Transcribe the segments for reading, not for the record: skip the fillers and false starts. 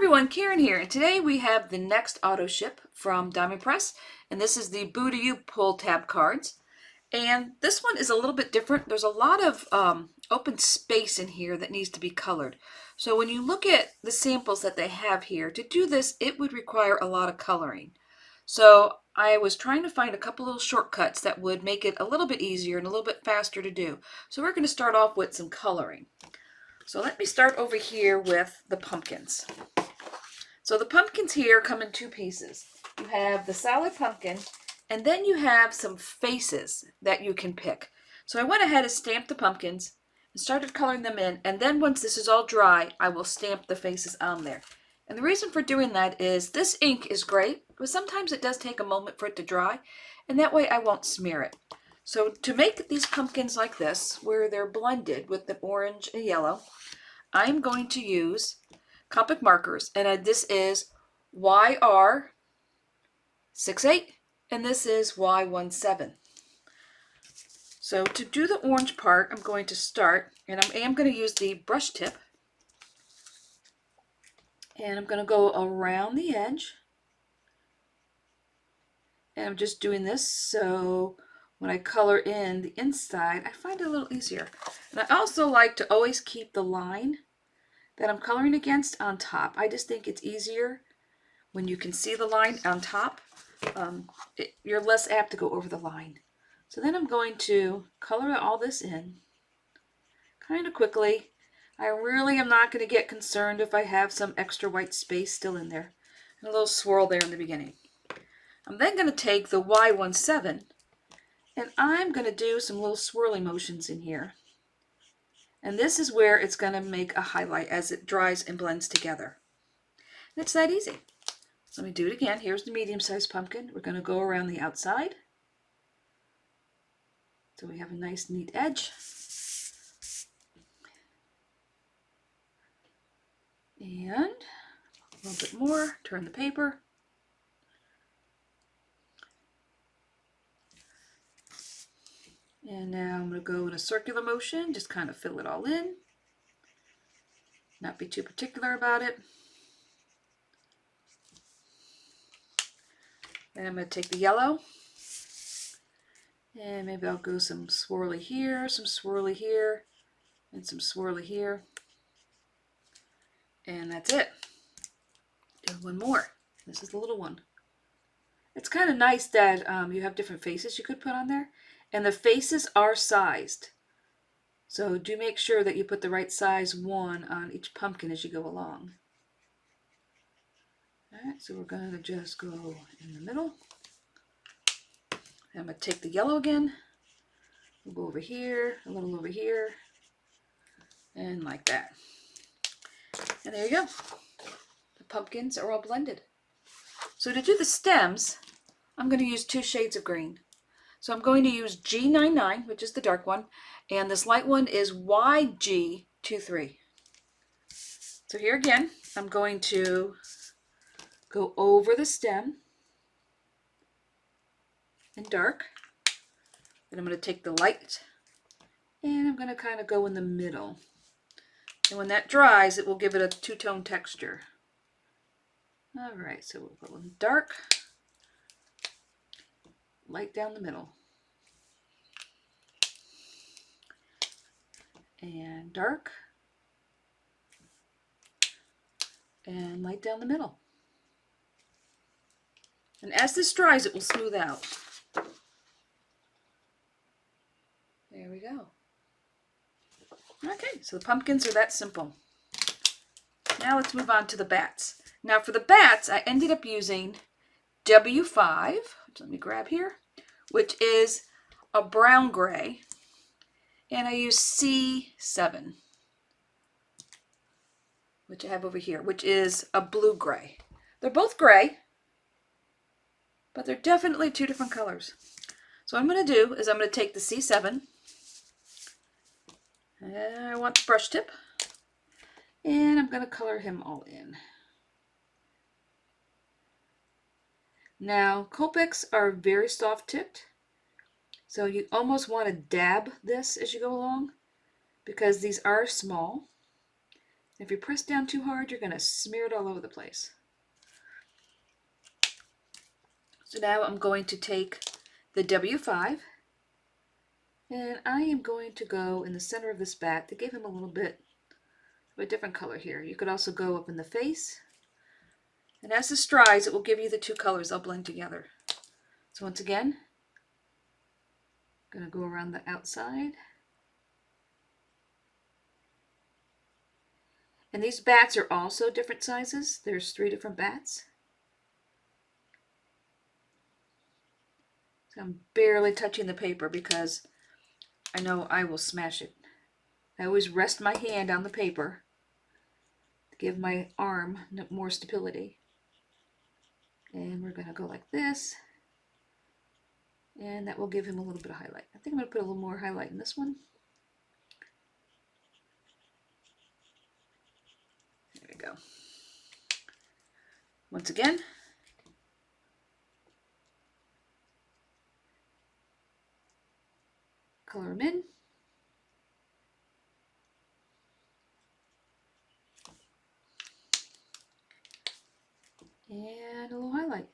everyone, Karen here, and today we have the next auto ship from Diamond Press, and this is the Boo to You pull tab cards. And this one is a little bit different. There's a lot of open space in here that needs to be colored. So when you look at the samples that they have here, to do this, it would require a lot of coloring. So I was trying to find a couple little shortcuts that would make it a little bit easier and a little bit faster to do. So we're going to start off with some coloring. So let me start over here with the pumpkins. So the pumpkins here come in two pieces. You have the solid pumpkin, and then you have some faces that you can pick. So I went ahead and stamped the pumpkins and started coloring them in, and then once this is all dry, I will stamp the faces on there. And the reason for doing that is this ink is great, but sometimes it does take a moment for it to dry, and that way I won't smear it. So to make these pumpkins like this, where they're blended with the orange and yellow, I'm going to use Copic markers, and this is YR68, and this is Y17. So to do the orange part, I'm going to start, and I am going to use the brush tip, and I'm going to go around the edge, and I'm just doing this so when I color in the inside, I find it a little easier. And I also like to always keep the line that I'm coloring against on top. I just think it's easier when you can see the line on top. You're less apt to go over the line. So then I'm going to color all this in kind of quickly. I really am not going to get concerned if I have some extra white space still in there. And a little swirl there in the beginning. I'm then going to take the Y17 and I'm going to do some little swirly motions in here. And this is where it's going to make a highlight as it dries and blends together. And it's that easy. So let me do it again. Here's the medium-sized pumpkin. We're going to go around the outside. So we have a nice, neat edge. And a little bit more. Turn the paper. And now I'm going to go in a circular motion, just kind of fill it all in. Not be too particular about it. Then I'm going to take the yellow, and maybe I'll go some swirly here, and some swirly here. And that's it. Do one more. This is the little one. It's kind of nice that you have different faces you could put on there. And the faces are sized. So do make sure that you put the right size one on each pumpkin as you go along. Alright, so we're going to just go in the middle. I'm going to take the yellow again. We'll go over here, a little over here, and like that. And there you go. The pumpkins are all blended. So to do the stems, I'm going to use two shades of green. So I'm going to use G99, which is the dark one, and this light one is YG23. So here again, I'm going to go over the stem in dark. Then I'm going to take the light, and I'm going to kind of go in the middle. And when that dries, it will give it a two-tone texture. All right, so we'll go in dark, light down the middle, and dark, and light down the middle. And as this dries, it will smooth out. There we go. Okay, so the pumpkins are that simple. Now let's move on to the bats. Now for the bats, I ended up using W5, which let me grab here, which is a brown gray, and I use C7, which I have over here, which is a blue gray. They're both gray, but they're definitely two different colors. So what I'm going to do is I'm going to take the C7, and I want the brush tip, and I'm going to color him all in. Now, Copics are very soft tipped, so you almost want to dab this as you go along because these are small. If you press down too hard, you're going to smear it all over the place. So now I'm going to take the W5, and I am going to go in the center of this bat to give him a little bit of a different color here. You could also go up in the face. And as this dries, it will give you the two colors. They'll blend together. So once again, I'm going to go around the outside. And these bats are also different sizes. There's 3 different bats. So I'm barely touching the paper because I know I will smash it. I always rest my hand on the paper to give my arm more stability. And we're going to go like this. And that will give him a little bit of highlight. I think I'm going to put a little more highlight in this one. There we go. Once again, color him in. And a little highlight.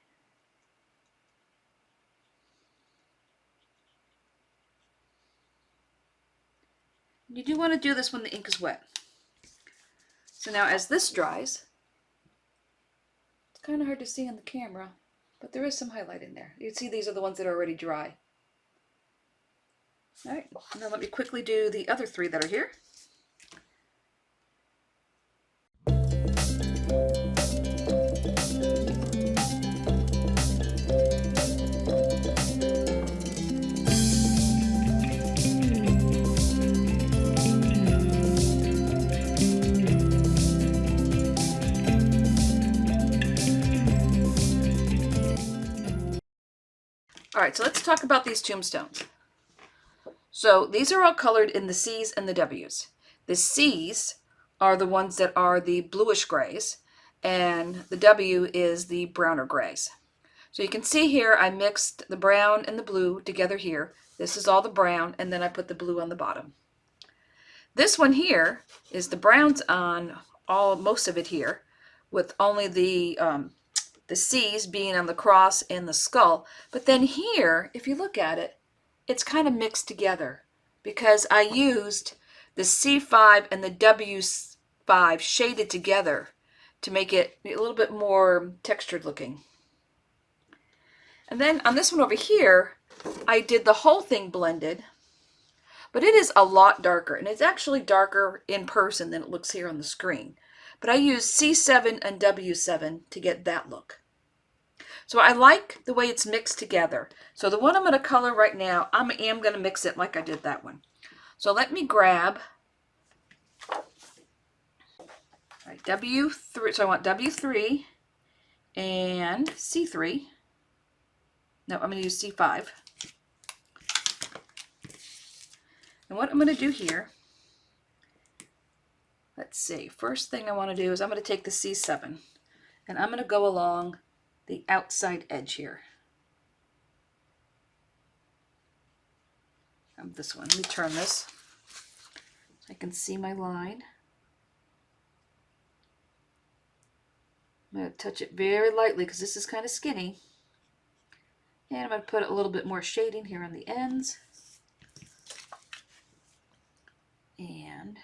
You do want to do this when the ink is wet. So now as this dries, it's kind of hard to see on the camera, but there is some highlight in there. You can see these are the ones that are already dry. All right, now let me quickly do the other 3 that are here. All right, so let's talk about these tombstones. So these are all colored in the C's and the W's. The C's are the ones that are the bluish grays, and the W is the browner grays. So you can see here I mixed the brown and the blue together here. This is all the brown, and then I put the blue on the bottom. This one here is the browns on most of it here, with only the C's being on the cross and the skull. But then here, if you look at it, it's kind of mixed together because I used the C5 and the W5 shaded together to make it a little bit more textured looking. And then on this one over here, I did the whole thing blended, but it is a lot darker, and it's actually darker in person than it looks here on the screen. But I used C7 and W7 to get that look. So I like the way it's mixed together. So the one I'm going to color right now, I am going to mix it like I did that one. So let me grab W3. So I want W3 and C3. No, I'm going to use C5. And what I'm going to do here, let's see, first thing I want to do is I'm going to take the C7 and I'm going to go along the outside edge here of this one. Let me turn this so I can see my line. I'm going to touch it very lightly because this is kind of skinny. And I'm going to put a little bit more shading here on the ends. And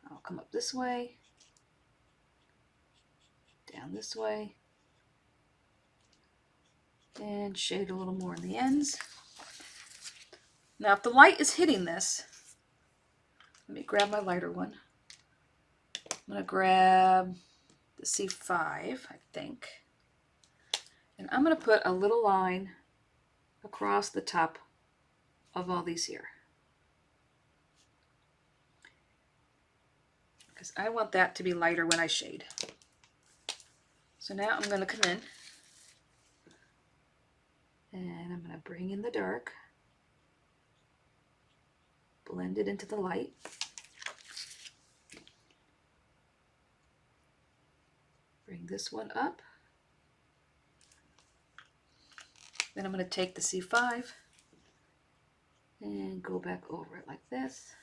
I'll come up this way, down this way, and shade a little more in the ends. Now if the light is hitting this, let me grab my lighter one. I'm going to grab the C5, I think. And I'm going to put a little line across the top of all these here. Because I want that to be lighter when I shade. So now I'm going to come in and I'm going to bring in the dark, blend it into the light. Bring this one up. Then I'm going to take the C5 and go back over it like this.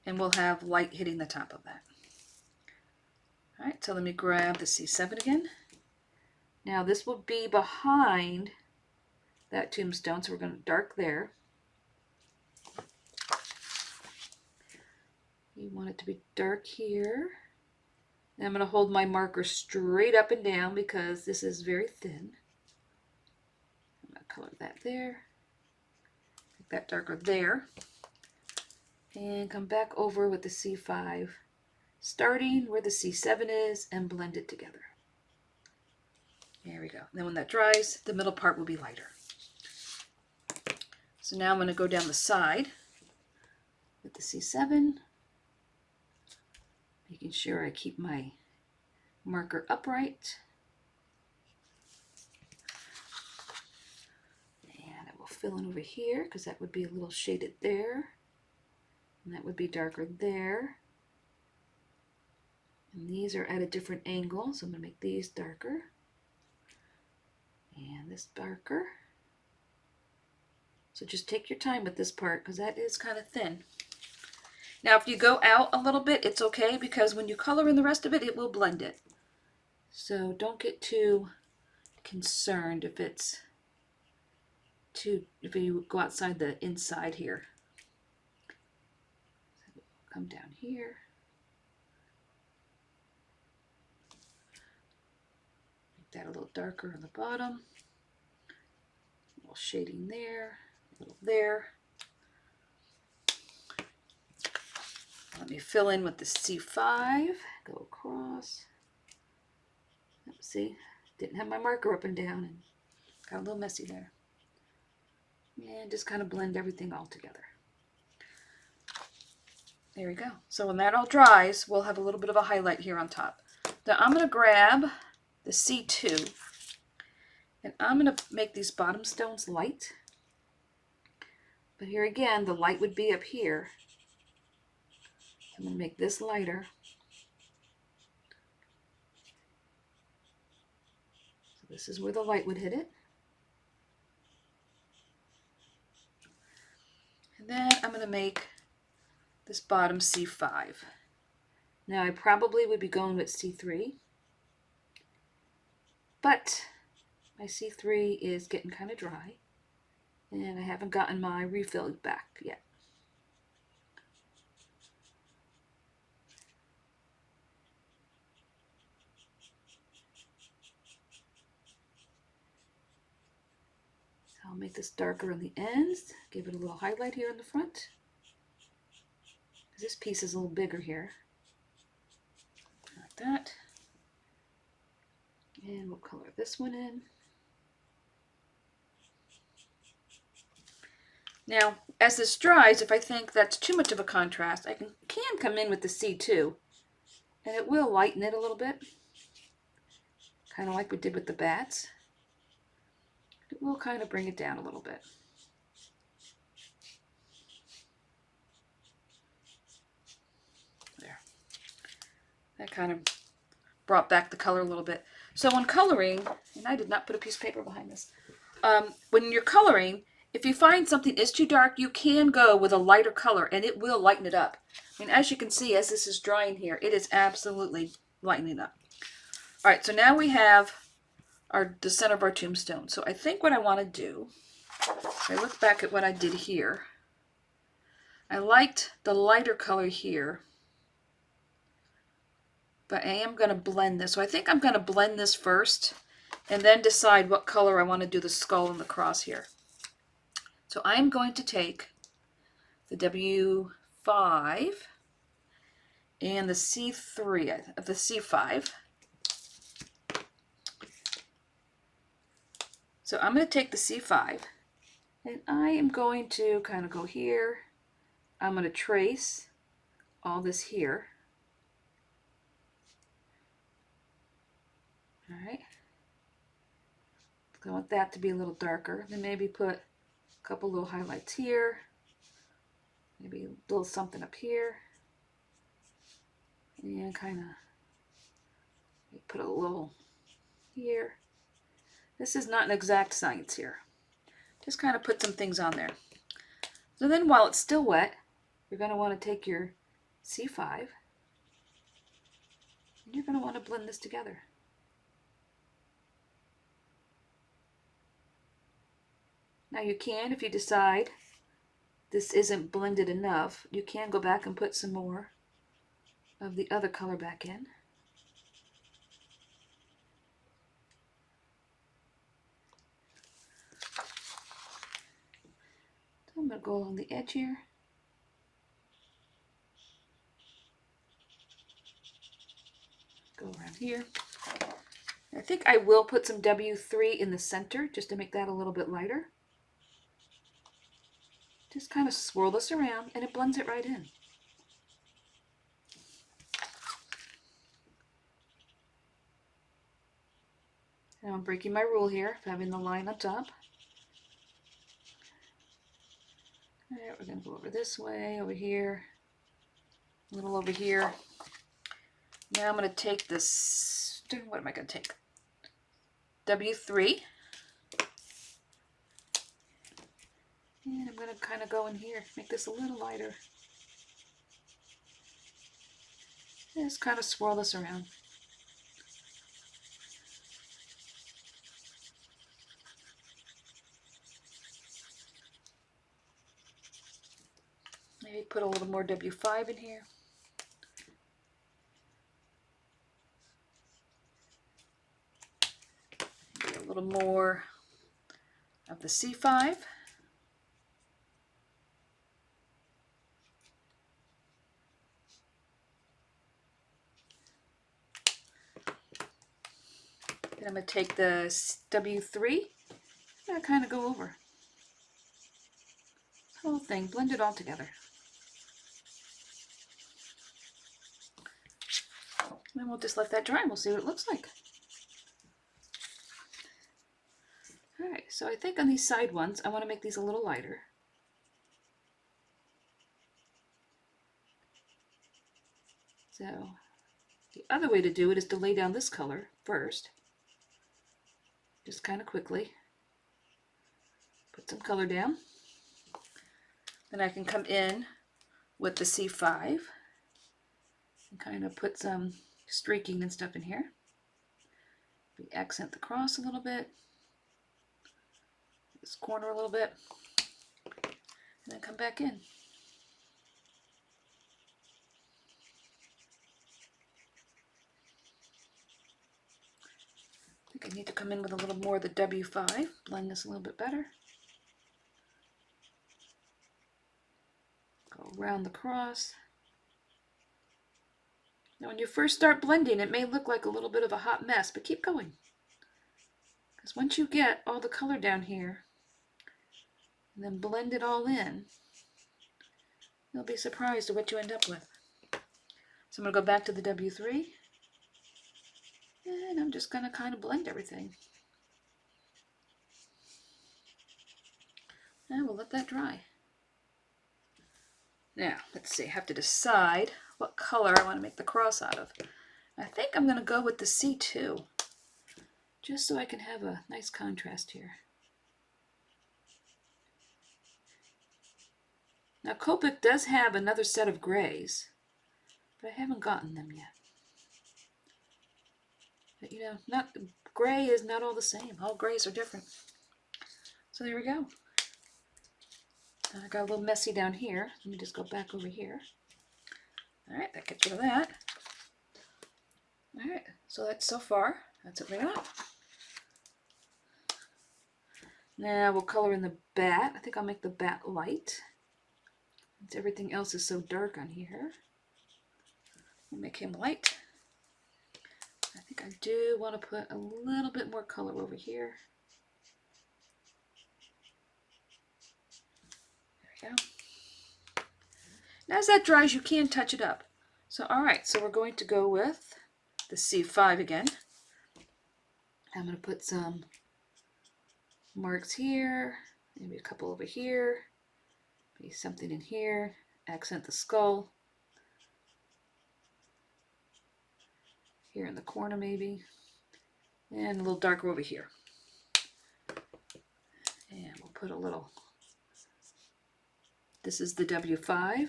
And we'll have light hitting the top of that. All right, so let me grab the C7 again. Now this will be behind that tombstone, so we're going to dark there. You want it to be dark here. And I'm going to hold my marker straight up and down because this is very thin. I'm going to color that there. Make that darker there. And come back over with the C5, starting where the C7 is, and blend it together. There we go. And then when that dries, the middle part will be lighter. So now I'm going to go down the side with the C7, making sure I keep my marker upright. And I will fill in over here because that would be a little shaded there. And that would be darker there. And these are at a different angle, so I'm going to make these darker. And this darker. So just take your time with this part because that is kind of thin. Now if you go out a little bit, it's okay because when you color in the rest of it, it will blend it. So don't get too concerned if you go outside the inside here. So come down here. Make that a little darker on the bottom. A little shading there, a little there. Let me fill in with the C5, go across. See, didn't have my marker up and down and got a little messy there. And just kind of blend everything all together. There we go. So when that all dries, we'll have a little bit of a highlight here on top. Now I'm going to grab the C2 and I'm going to make these bottom stones light. But here again, the light would be up here. I'm going to make this lighter. So this is where the light would hit it. And then I'm going to make this bottom C5. Now I probably would be going with C3, but my C3 is getting kind of dry and I haven't gotten my refill back yet. So I'll make this darker on the ends, give it a little highlight here in the front. This piece is a little bigger here. Like that. And we'll color this one in. Now, as this dries, if I think that's too much of a contrast, I can come in with the C2, and it will lighten it a little bit, kind of like we did with the bats. It will kind of bring it down a little bit. There. That kind of brought back the color a little bit. So when coloring, and I did not put a piece of paper behind this, when you're coloring, if you find something is too dark, you can go with a lighter color and it will lighten it up. I mean, as you can see, as this is drying here, it is absolutely lightening up. All right, so now we have the center of our tombstone. So I think what I want to do, if I look back at what I did here, I liked the lighter color here, but I am going to blend this. So I think I'm going to blend this first and then decide what color I want to do the skull and the cross here. So I'm going to take the W5 and the C3 of the C5. So I'm going to take the C5 and I am going to kind of go here. I'm going to trace all this here. All right. I want that to be a little darker. Then maybe put a couple little highlights here. Maybe a little something up here. And kind of put a little here. This is not an exact science here. Just kind of put some things on there. So then while it's still wet, you're going to want to take your C5 You're going to want to blend this together. Now you can, if you decide this isn't blended enough, you can go back and put some more of the other color back in. So I'm going to go along the edge here. Go around here. I think I will put some W3 in the center just to make that a little bit lighter. Just kind of swirl this around and it blends it right in. Now I'm breaking my rule here of having the line on top. Alright, we're going to go over this way, over here, a little over here. Now I'm going to take this, what am I going to take? W3. And I'm going to kind of go in here, make this a little lighter. Just kind of swirl this around. Maybe put a little more W5 in here. Maybe a little more of the C5. Then I'm going to take the W3 and kind of go over the whole thing, blend it all together. And then we'll just let that dry and we'll see what it looks like. Alright, so I think on these side ones, I want to make these a little lighter. So the other way to do it is to lay down this color first. Just kind of quickly. Put some color down. Then I can come in with the C5 and kind of put some streaking and stuff in here. Maybe accent the cross a little bit. This corner a little bit. And then come back in. I think I need to come in with a little more of the W5, blend this a little bit better. Go around the cross. Now when you first start blending, it may look like a little bit of a hot mess, but keep going. Because once you get all the color down here, and then blend it all in, you'll be surprised at what you end up with. So I'm going to go back to the W3. And I'm just going to kind of blend everything. And we'll let that dry. Now, let's see, I have to decide what color I want to make the cross out of. I think I'm going to go with the C2, just so I can have a nice contrast here. Now, Copic does have another set of grays, but I haven't gotten them yet. But, you know, gray is not all the same. All grays are different. So there we go. I got a little messy down here. Let me just go back over here. All right, that gets rid of that. All right, so that's so far. That's what we got. Now we'll color in the bat. I think I'll make the bat light. Since everything else is so dark on here, we'll make him light. I think I do want to put a little bit more color over here. There we go. And as that dries, you can touch it up. So, all right, so we're going to go with the C5 again. I'm going to put some marks here, maybe a couple over here, maybe something in here, accent the skull. Here in the corner maybe, and a little darker over here. And we'll put a little, this is the W5.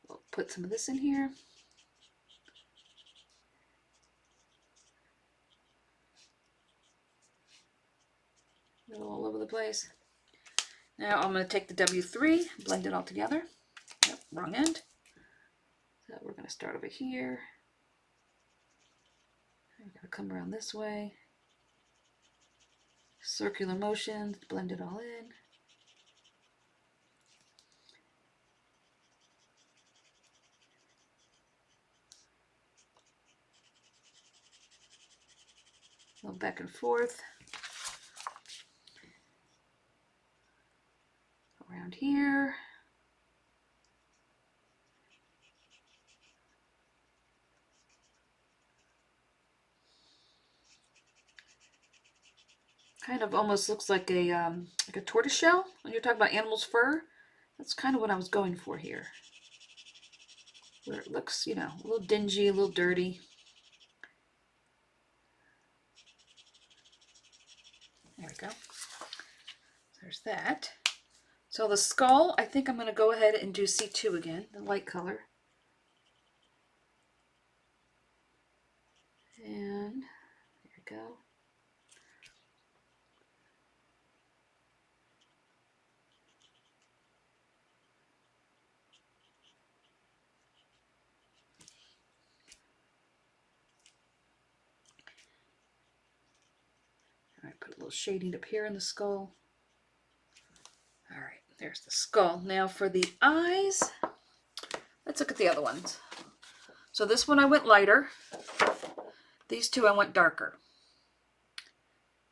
We'll put some of this in here. place. Now I'm going to take the W3, blend it all together. Yep, wrong end. So we're going to start over here. We're going to come around this way. Circular motions, blend it all in. A little back and forth. Around here. Kind of almost looks like a tortoise shell when you're talking about animal's fur. That's kind of what I was going for here. Where it looks, you know, a little dingy, a little dirty. There we go. There's that. So the skull, I think I'm going to go ahead and do C2 again, the light color. And there we go. All right, put a little shading up here in the skull. All right, there's the skull. Now for the eyes, let's look at the other ones. So this one I went lighter. These two I went darker.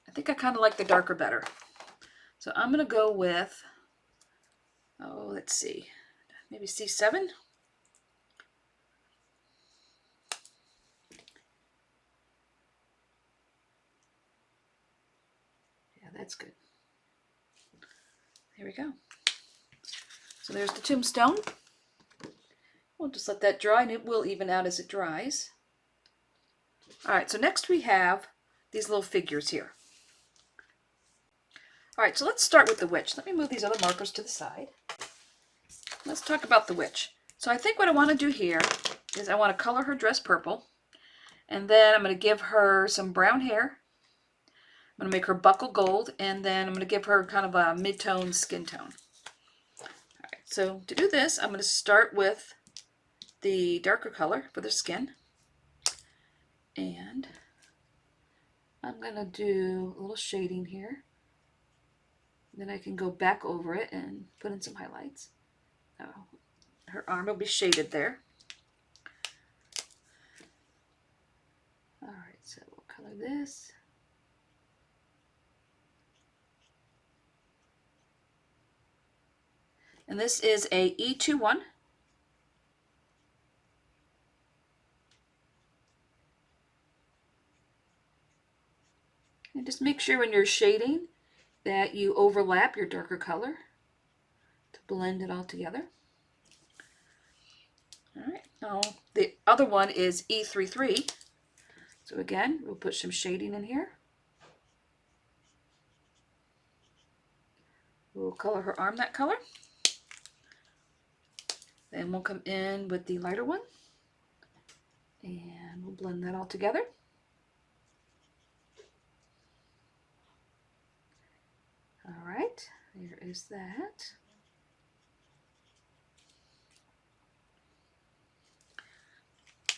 I think I kind of like the darker better. So I'm going to go with, oh, let's see, maybe C7. Yeah, that's good. There we go. So there's the tombstone. We'll just let that dry and it will even out as it dries. All right, so next we have these little figures here. All right, so let's start with the witch. Let me move these other markers to the side. Let's talk about the witch. So I think what I want to do here is I want to color her dress purple. And then I'm going to give her some brown hair. I'm going to make her buckle gold. And then I'm going to give her kind of a mid-tone skin tone. All right, so to do this, I'm going to start with the darker color for the skin. And I'm going to do a little shading here. Then I can go back over it and put in some highlights. Oh, her arm will be shaded there. All right, so we'll color this. And this is a E21. And just make sure when you're shading that you overlap your darker color to blend it all together. All right, now the other one is E33. So again, we'll put some shading in here. We'll color her arm that color. Then we'll come in with the lighter one and we'll blend that all together. All right, there is that.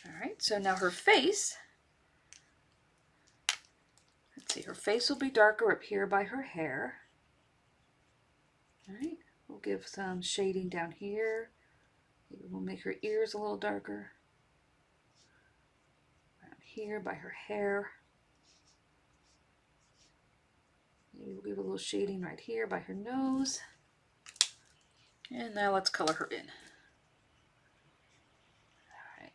All right, so now her face. Let's see, her face will be darker up here by her hair. All right, we'll give some shading down here. Maybe we'll make her ears a little darker. Around here by her hair. Maybe we'll give a little shading right here by her nose. And now let's color her in. All right.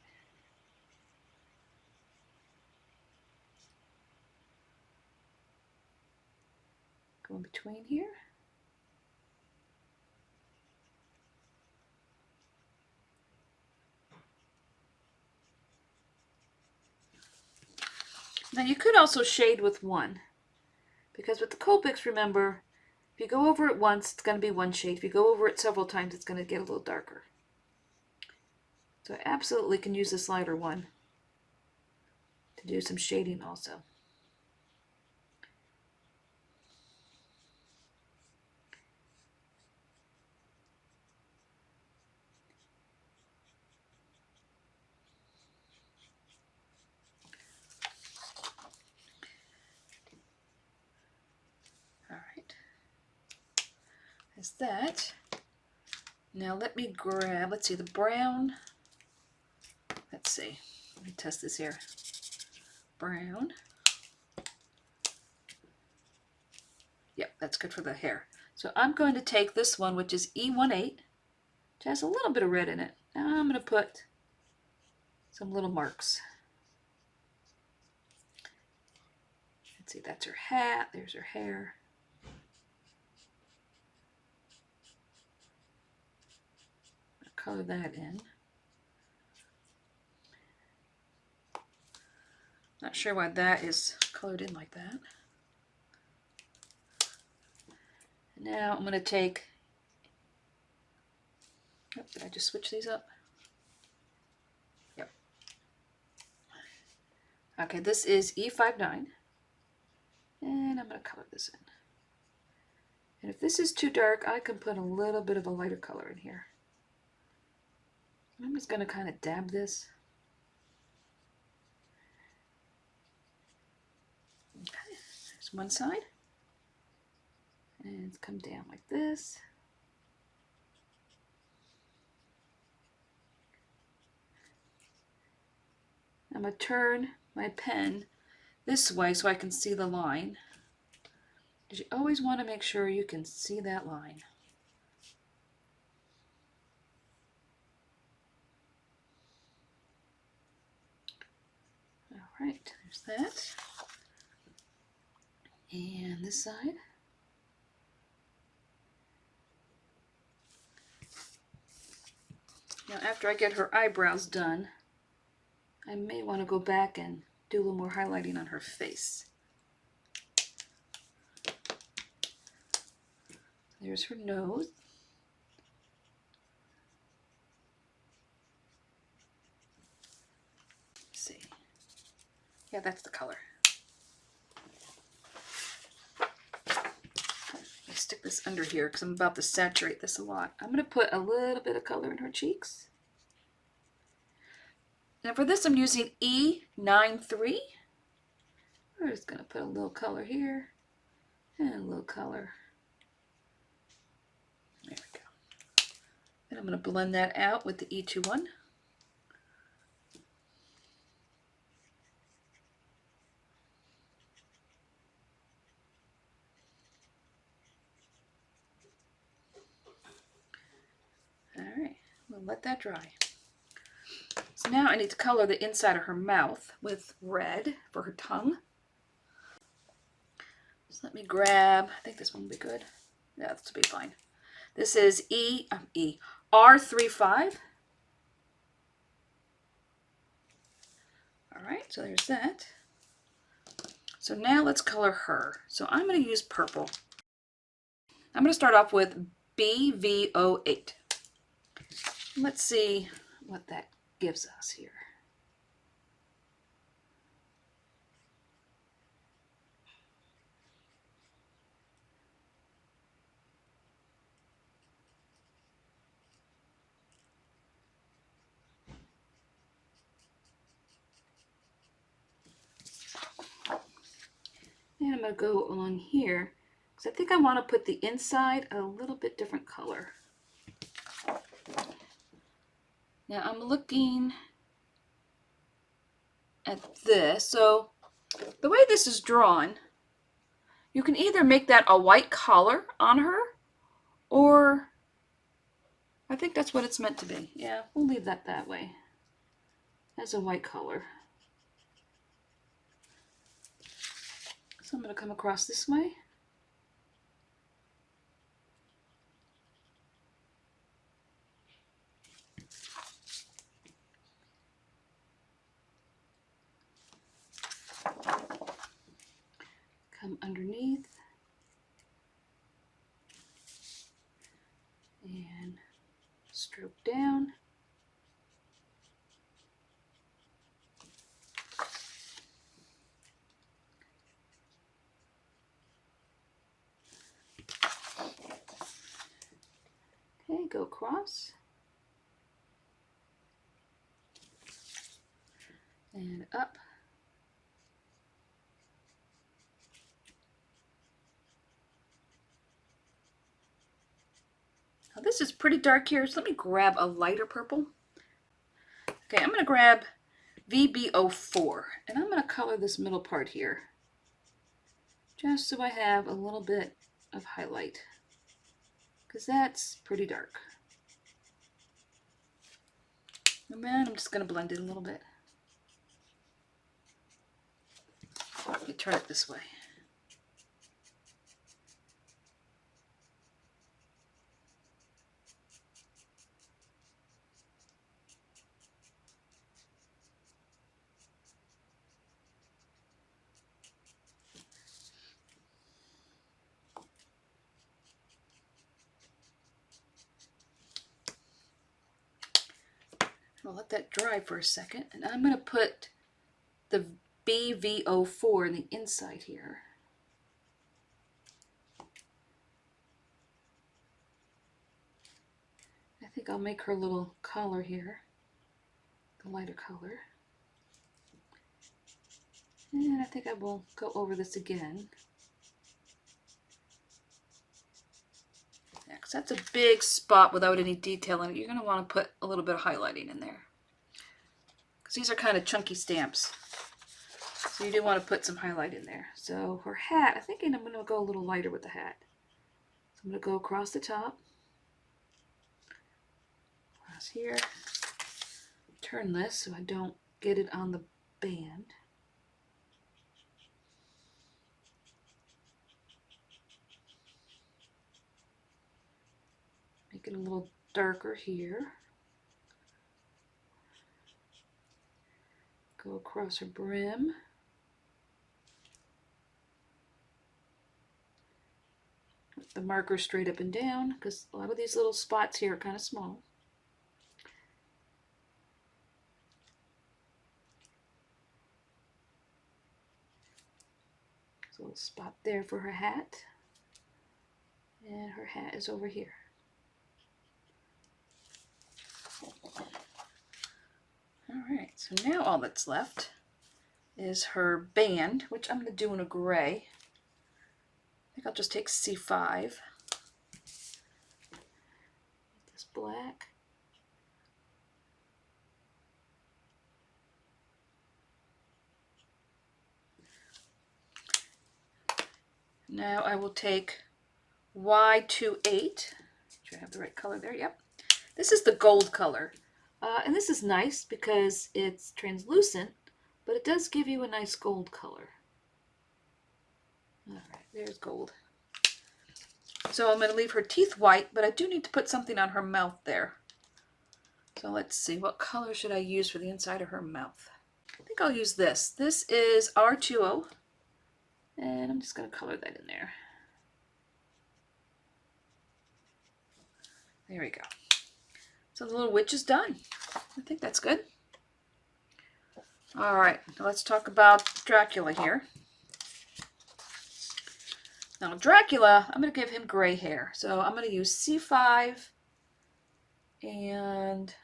Go in between here. Now you could also shade with one. Because with the Copics, remember, if you go over it once, it's going to be one shade. If you go over it several times, it's going to get a little darker. So I absolutely can use this lighter one to do some shading also. There's that. Now let me grab, let's see, the brown. Let's see, let me test this here. Brown. Yep, that's good for the hair. So I'm going to take this one, which is E18, which has a little bit of red in it. Now I'm going to put some little marks. Let's see, that's her hat, there's her hair. I'll color that in. Not sure why that is colored in like that. And now I'm going to take, oh, did I just switch these up? Yep. Okay, this is E59. And I'm going to color this in. And if this is too dark, I can put a little bit of a lighter color in here. I'm just going to kind of dab this. Okay, there's one side. And come down like this. I'm going to turn my pen this way so I can see the line. Because you always want to make sure you can see that line. All right, there's that. And this side. Now after I get her eyebrows done, I may want to go back and do a little more highlighting on her face. There's her nose. Let's see. Yeah, that's the color. Let me stick this under here because I'm about to saturate this a lot. I'm going to put a little bit of color in her cheeks. Now for this I'm using E93. We're just going to put a little color here and a little color. There we go. And I'm going to blend that out with the E21. All right, we'll let that dry. So now I need to color the inside of her mouth with red for her tongue. So let me grab, I think this one will be good. Yeah, this will be fine. This is R35. All right, so there's that. So now let's color her. So I'm going to use purple. I'm going to start off with BV08. Let's see what that gives us here. And I'm going to go along here because I think I want to put the inside a little bit different color. Now I'm looking at this. So the way this is drawn, you can either make that a white collar on her, or I think that's what it's meant to be. Yeah, we'll leave that way as a white collar. So I'm going to come across this way. Come underneath. And stroke down. Okay, go across. And up. Now this is pretty dark here, so let me grab a lighter purple. Okay, I'm going to grab VB04, and I'm going to color this middle part here, just so I have a little bit of highlight, because that's pretty dark. And then I'm just going to blend it a little bit. Let me turn it this way. I'll let that dry for a second, and I'm going to put the BV04 in the inside here. I think I'll make her a little collar here, the lighter color. And I think I will go over this again. Yeah, because that's a big spot without any detail in it. You're going to want to put a little bit of highlighting in there, because these are kind of chunky stamps. So you do want to put some highlight in there. So her hat, I think I'm going to go a little lighter with the hat. So I'm going to go across the top, across here, turn this so I don't get it on the band. Make it a little darker here. Go across her brim. With the marker straight up and down, because a lot of these little spots here are kind of small. So a little spot there for her hat. And her hat is over here. Alright, so now all that's left is her band, which I'm going to do in a gray. I think I'll just take C5. This black. Now I will take Y28. Make sure I have the right color there. Yep. This is the gold color. And this is nice because it's translucent, but it does give you a nice gold color. Alright, there's gold. So I'm going to leave her teeth white, but I do need to put something on her mouth there. So let's see, what color should I use for the inside of her mouth? I think I'll use this. This is R20, and I'm just going to color that in there. There we go. So the little witch is done. I think that's good. All right, now let's talk about Dracula here. Now Dracula, I'm going to give him gray hair. So I'm going to use C5 and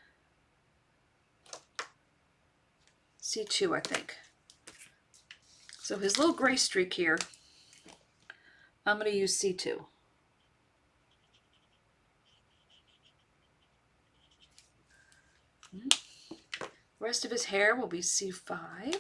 C2, I think. So his little gray streak here, I'm going to use C2. The rest of his hair will be C5. I'm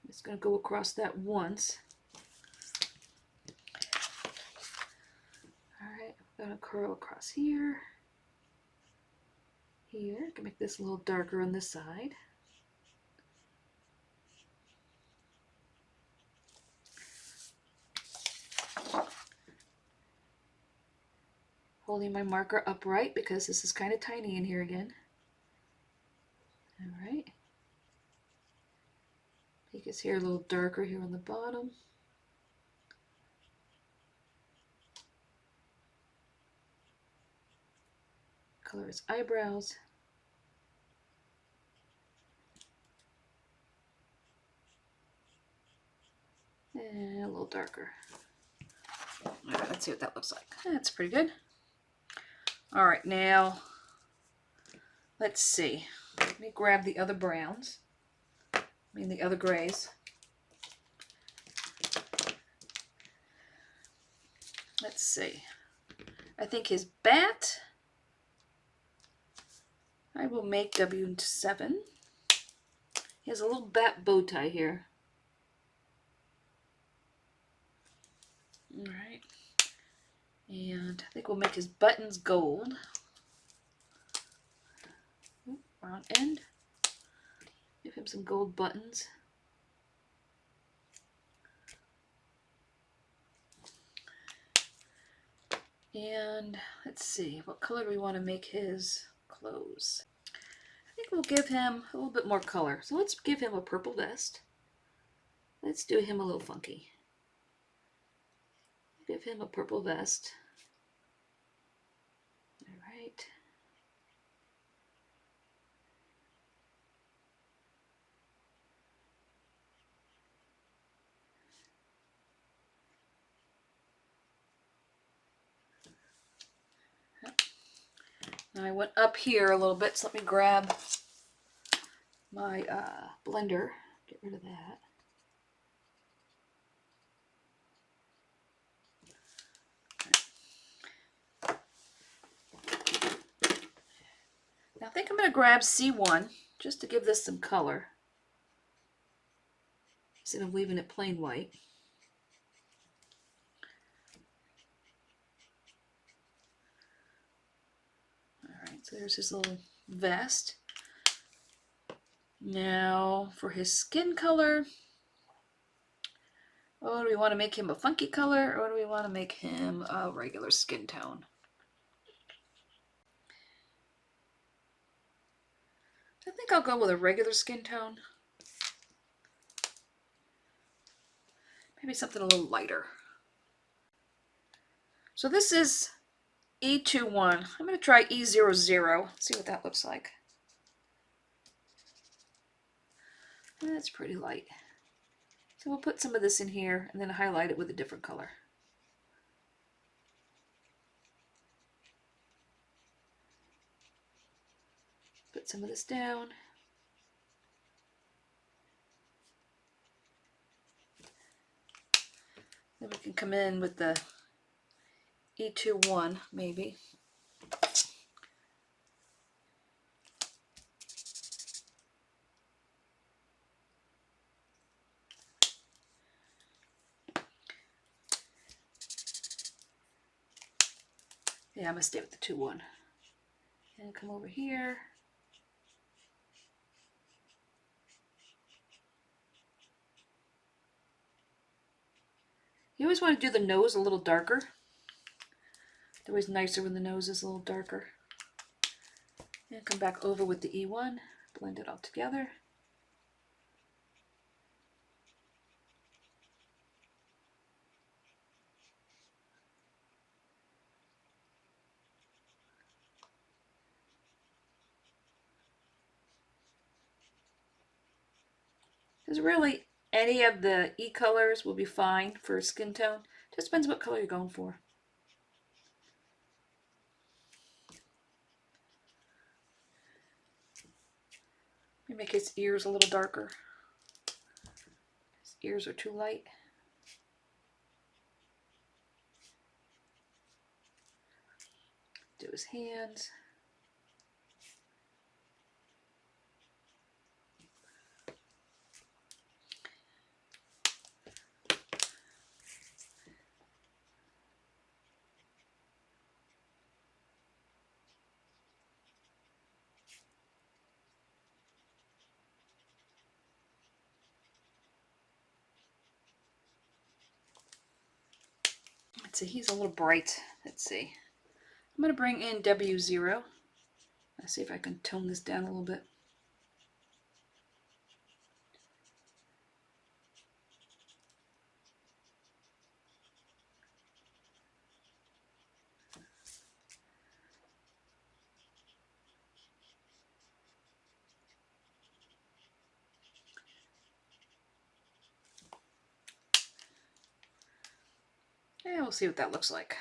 just going to go across that once. Alright, I'm going to curl across here. Here, I can make this a little darker on this side. Holding my marker upright because this is kind of tiny in here again. Alright. Make his hair a little darker here on the bottom. Color his eyebrows. And a little darker. Alright, let's see what that looks like. That's pretty good. Alright, now let's see. Let me grab the other browns. The other grays. Let's see. I think his bat, I will make W7. He has a little bat bow tie here. All right. And I think we'll make his buttons gold. Oop, wrong end. Give him some gold buttons. And let's see, what color do we want to make his clothes? I think we'll give him a little bit more color. So let's give him a purple vest. Let's do him a little funky. Give him a purple vest. All right. Now I went up here a little bit, so let me grab my blender. Get rid of that. Now I think I'm going to grab C1 just to give this some color instead of leaving it plain white. Alright, so there's his little vest. Now for his skin color, oh, do we want to make him a funky color or do we want to make him a regular skin tone? I think I'll go with a regular skin tone. Maybe something a little lighter. So this is E21. I'm going to try E00. See what that looks like. That's pretty light. So we'll put some of this in here and then highlight it with a different color. Put some of this down. Then we can come in with the E21 maybe. Yeah, I'm going to stay with the 2-1. And come over here. You always want to do the nose a little darker. It's always nicer when the nose is a little darker. And come back over with the E1. Blend it all together. Because really, any of the E colors will be fine for a skin tone. Just depends what color you're going for. Let me make his ears a little darker. His ears are too light. Do his hands. Let's see, he's a little bright. Let's see. I'm going to bring in W0. Let's see if I can tone this down a little bit. And we'll see what that looks like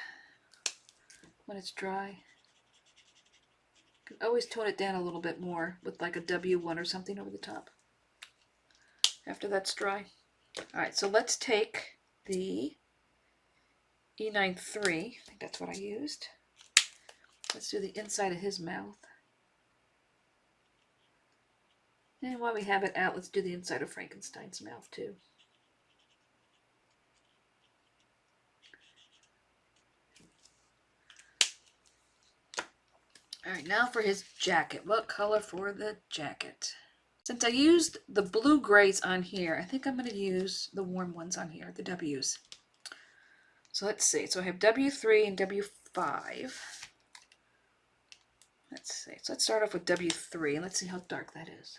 when it's dry. can always tone it down a little bit more with like a W1 or something over the top after that's dry. All right, so let's take the E93, I think that's what I used. Let's do the inside of his mouth. And while we have it out, let's do the inside of Frankenstein's mouth too. All right, now for his jacket. What color for the jacket? Since I used the blue grays on here, I think I'm going to use the warm ones on here, the W's. So let's see. So I have W3 and W5. Let's see. So let's start off with W3 and let's see how dark that is.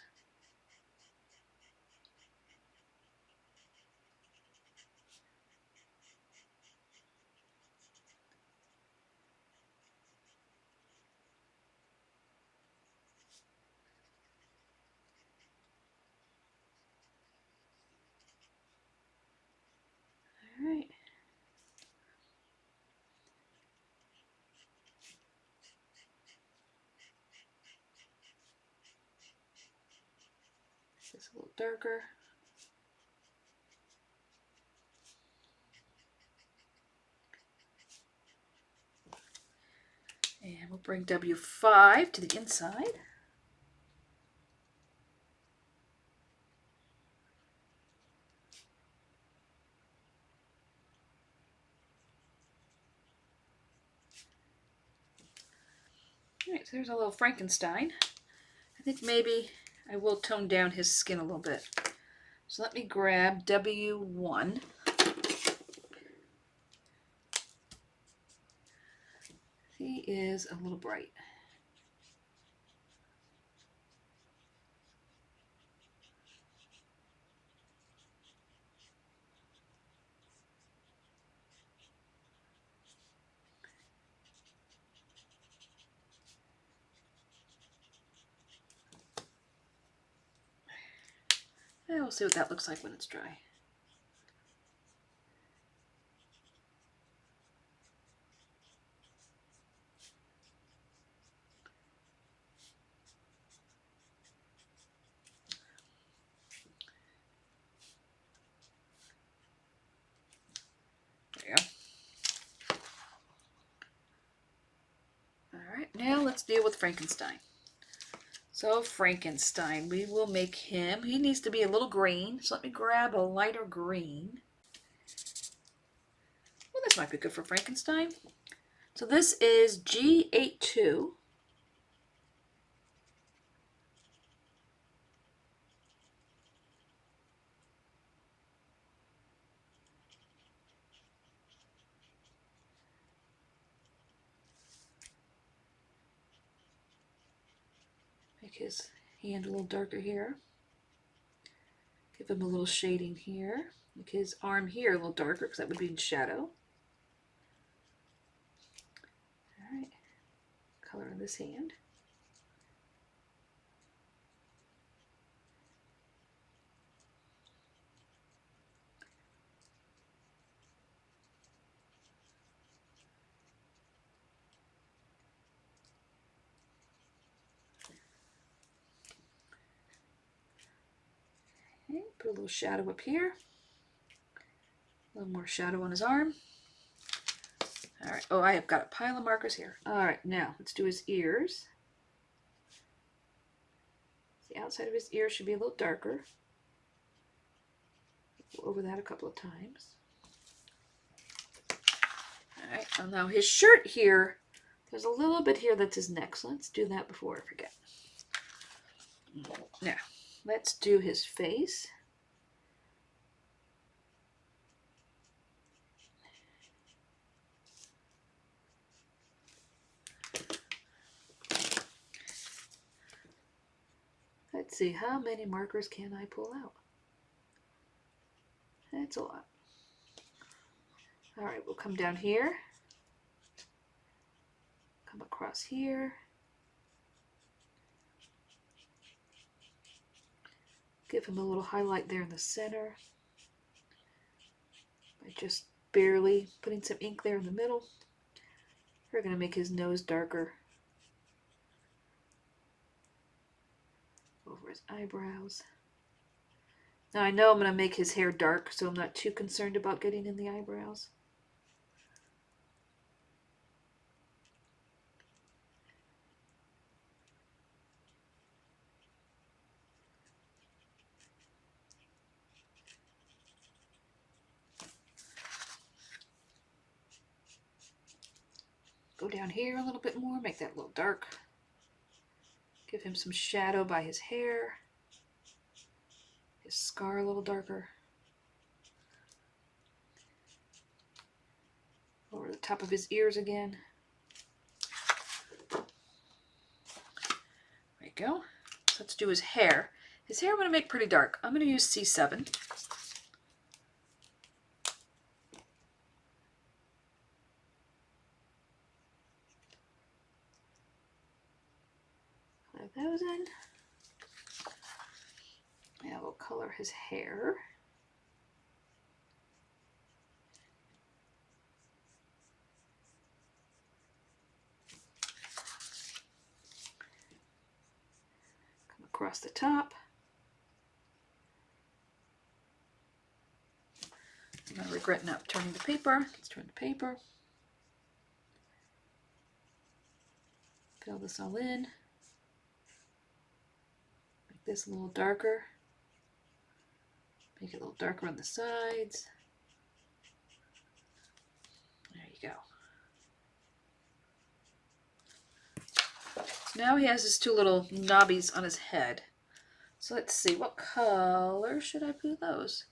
All right. This is a little darker. And we'll bring W5 to the inside. All right, so there's a little Frankenstein. I think maybe I will tone down his skin a little bit. So let me grab W1. He is a little bright. And we'll see what that looks like when it's dry. There you go. All right, now let's deal with Frankenstein. So Frankenstein, we will make him, he needs to be a little green. So let me grab a lighter green. Well, this might be good for Frankenstein. So this is G82. Make his hand a little darker here. Give him a little shading here. Make his arm here a little darker because that would be in shadow. All right, color on this hand. Okay, put a little shadow up here. A little more shadow on his arm. All right. Oh, I have got a pile of markers here. All right, now let's do his ears. The outside of his ear should be a little darker. Go over that a couple of times. All right, and now his shirt here, there's a little bit here that's his neck, so let's do that before I forget. Now, let's do his face. Let's see, how many markers can I pull out? That's a lot. All right, we'll come down here. Come across here. Give him a little highlight there in the center. By just barely putting some ink there in the middle. We're going to make his nose darker. over his eyebrows. Now I know I'm going to make his hair dark, so I'm not too concerned about getting in the eyebrows. Go down here a little bit more, make that a little dark. Give him some shadow by his hair. His scar a little darker. Over the top of his ears again. There you go. So let's do his hair. His hair I'm going to make pretty dark. I'm going to use C7. Those in. Now we'll color his hair. Come across the top. I'm going to regret not turning the paper. Let's turn the paper. Fill this all in. This a little darker. Make it a little darker on the sides. There you go. So now he has his two little knobbies on his head. So let's see, what color should I do those?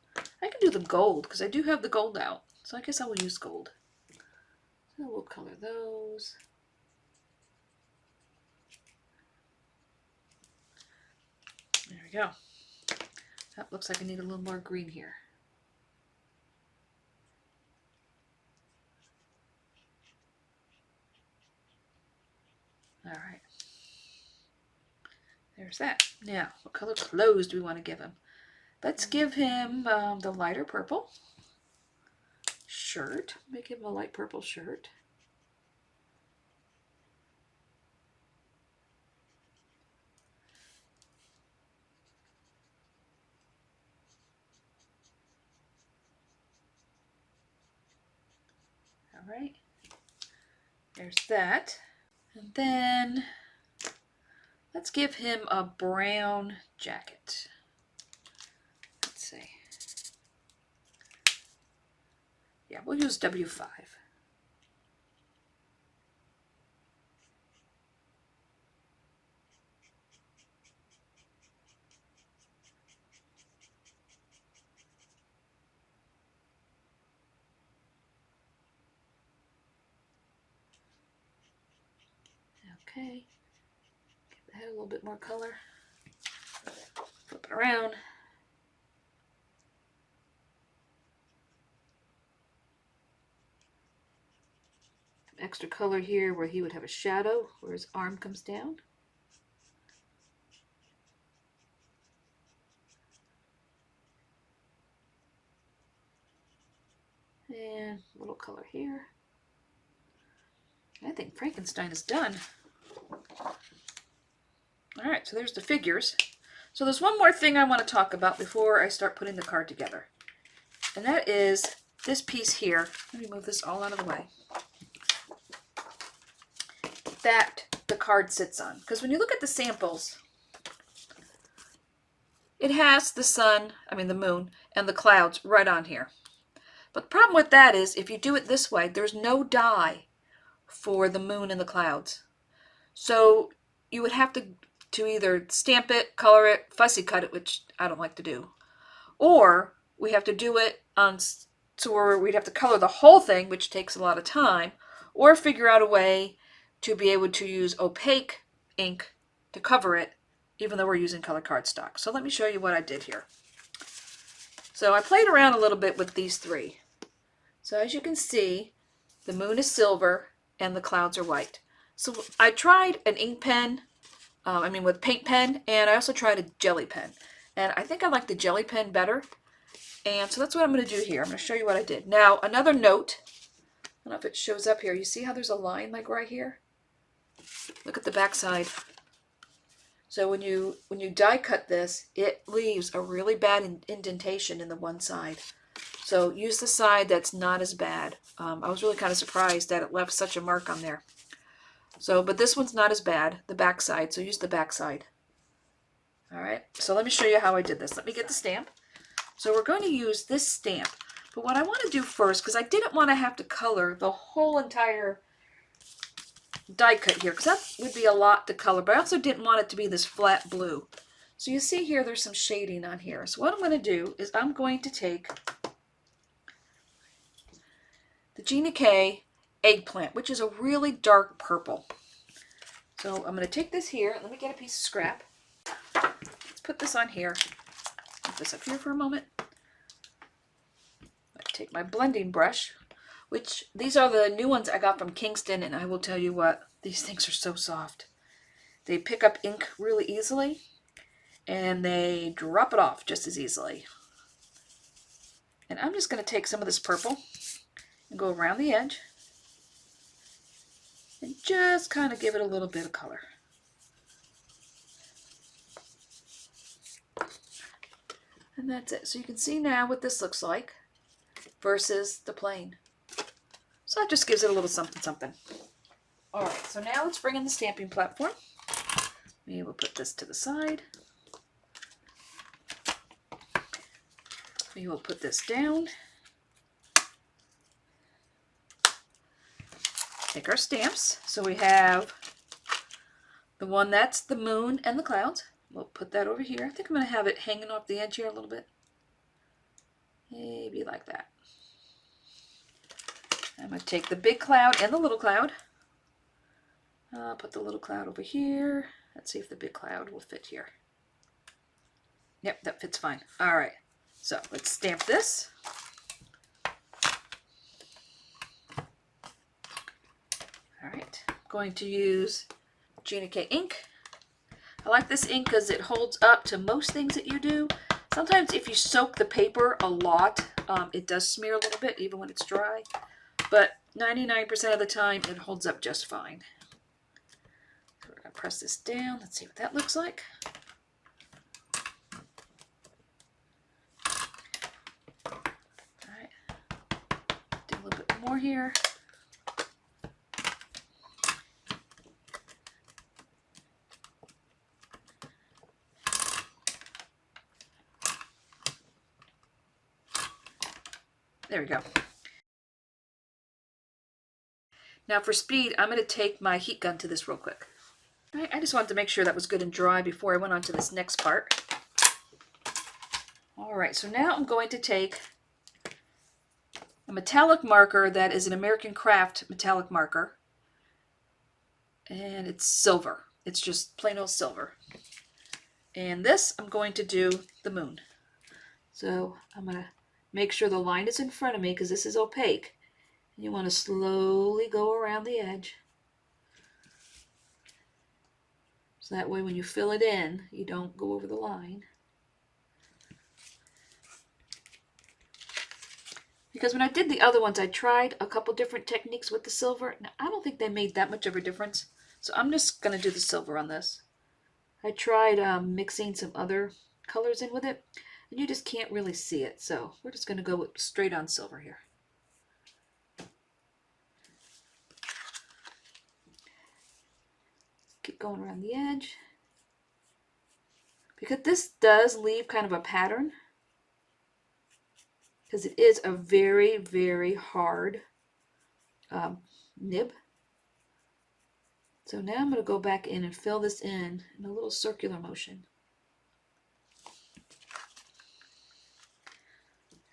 I can do the gold because I do have the gold out. So I guess I will use gold. So we'll color those. There we go. That looks like I need a little more green here. All right. There's that. Now, what color clothes do we want to give him? Let's give him the lighter purple shirt. Make him a light purple shirt. All right, there's that. And then let's give him a brown jacket. Let's see. Yeah, we'll use W5. Okay, give the head a little bit more color. Flip it around. Some extra color here where he would have a shadow, where his arm comes down. And a little color here. I think Frankenstein is done. All right, so there's the figures. So there's one more thing I want to talk about before I start putting the card together. And that is this piece here. Let me move this all out of the way. That the card sits on. Because when you look at the samples, it has the sun, the moon, and the clouds right on here. But the problem with that is if you do it this way, there's no die for the moon and the clouds. So you would have to either stamp it, color it, fussy cut it, which I don't like to do. Or we have to do it on so where we'd have to color the whole thing, which takes a lot of time, or figure out a way to be able to use opaque ink to cover it, even though we're using color cardstock. So let me show you what I did here. So I played around a little bit with these three. So as you can see, the moon is silver and the clouds are white. So I tried an ink pen, with paint pen, and I also tried a jelly pen. And I think I like the jelly pen better. And so that's what I'm going to do here. I'm going to show you what I did. Now, another note, I don't know if it shows up here. You see how there's a line like right here? Look at the back side. So when you die cut this, it leaves a really bad indentation in the one side. So use the side that's not as bad. I was really kind of surprised that it left such a mark on there. So, but this one's not as bad, the back side, so use the back side. All right, so let me show you how I did this. Let me get the stamp. So we're going to use this stamp. But what I want to do first, because I didn't want to have to color the whole entire die cut here, because that would be a lot to color, but I also didn't want it to be this flat blue. So you see here there's some shading on here. So what I'm going to do is I'm going to take the Gina K Eggplant, which is a really dark purple. So I'm going to take this here. Let me get a piece of scrap. Let's put this on here. Put this up here for a moment. I take my blending brush, which these are the new ones I got from Kingston, and I will tell you what, these things are so soft. They pick up ink really easily, and they drop it off just as easily. And I'm just going to take some of this purple and go around the edge and just kind of give it a little bit of color. And that's it. So you can see now what this looks like versus the plain. So that just gives it a little something something. All right, so now let's bring in the stamping platform. Maybe we'll put this to the side. We will put this down. Take our stamps. So we have the one that's the moon and the clouds. We'll put that over here. I think I'm going to have it hanging off the edge here a little bit. Maybe like that. I'm going to take the big cloud and the little cloud. I'll put the little cloud over here. Let's see if the big cloud will fit here. Yep, that fits fine. All right, so let's stamp this. All right, I'm going to use Gina K ink. I like this ink because it holds up to most things that you do. Sometimes if you soak the paper a lot, it does smear a little bit even when it's dry. But 99% of the time, it holds up just fine. So we're going to press this down. Let's see what that looks like. All right. Do a little bit more here. There we go. Now for speed, I'm going to take my heat gun to this real quick. All right, I just wanted to make sure that was good and dry before I went on to this next part. All right, so now I'm going to take a metallic marker that is an American Craft metallic marker. And it's silver. It's just plain old silver. And this, I'm going to do the moon. So I'm going to make sure the line is in front of me because this is opaque. And you want to slowly go around the edge. So that way when you fill it in, you don't go over the line. Because when I did the other ones, I tried a couple different techniques with the silver. Now, I don't think they made that much of a difference. So I'm just going to do the silver on this. I tried mixing some other colors in with it. And you just can't really see it. So we're just going to go with straight on silver here. Keep going around the edge. Because this does leave kind of a pattern. Because it is a very, very hard nib. So now I'm going to go back in and fill this in a little circular motion.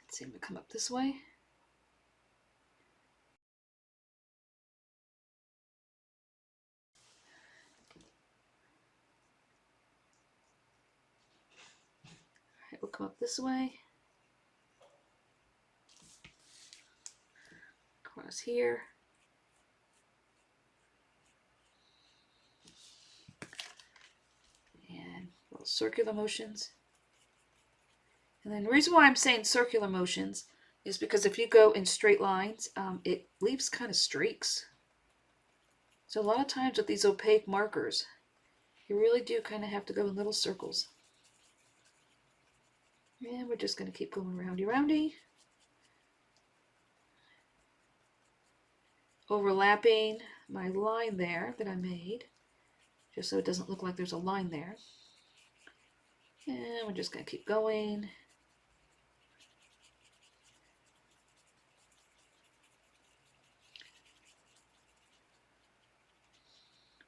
Let's see, I'm going to come up this way. All right, we'll come up this way. Across here. And little circular motions. And then the reason why I'm saying circular motions is because if you go in straight lines, it leaves kind of streaks. So a lot of times with these opaque markers, You really do kind of have to go in little circles. And we're just going to keep going roundy roundy. Overlapping my line there that I made, just so it doesn't look like there's a line there. And we're just going to keep going.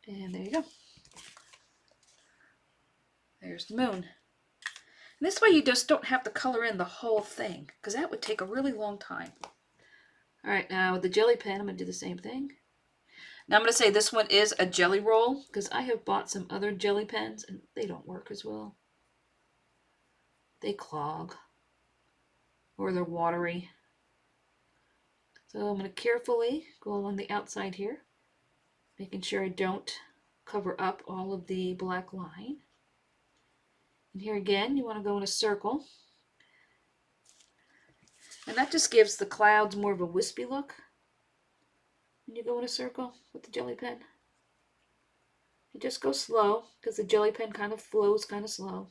And there you go. There's the moon. And this way you just don't have to color in the whole thing, because that would take a really long time. Alright, now with the jelly pen, I'm going to do the same thing. Now I'm going to say this one is a jelly roll, because I have bought some other jelly pens, and they don't work as well. They clog, or they're watery. So I'm going to carefully go along the outside here, making sure I don't cover up all of the black line. And here again, you want to go in a circle. And that just gives the clouds more of a wispy look when you go in a circle with the jelly pen. You just go slow, because the jelly pen kind of flows kind of slow.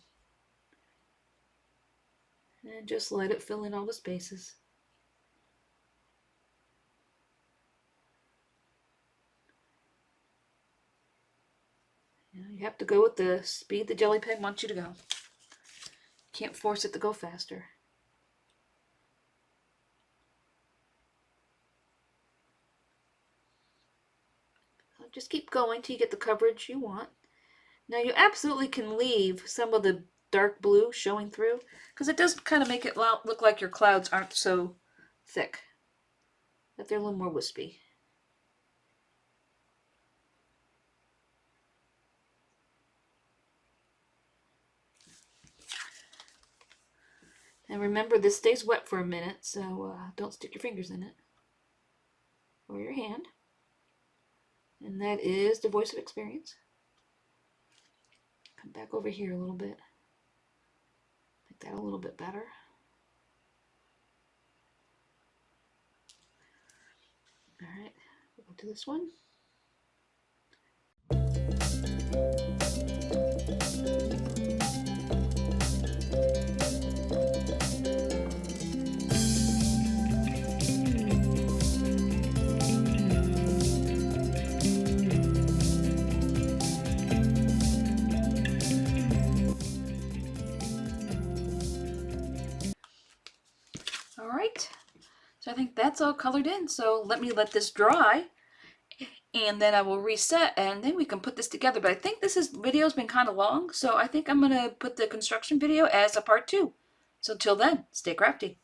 And just let it fill in all the spaces. You have to go with the speed the jelly pen wants you to go. You can't force it to go faster. Just keep going till you get the coverage you want. Now you absolutely can leave some of the dark blue showing through, because it does kind of make it look like your clouds aren't so thick, that they're a little more wispy. And remember, this stays wet for a minute, so don't stick your fingers in it or your hand. And that is the voice of experience. Come back over here a little bit. Make that a little bit better. All right, we'll go to this one. Alright, so I think that's all colored in, so let this dry, and then I will reset, and then we can put this together. But I think this video's been kind of long, so I think I'm going to put the construction video as a part 2. So till then, stay crafty.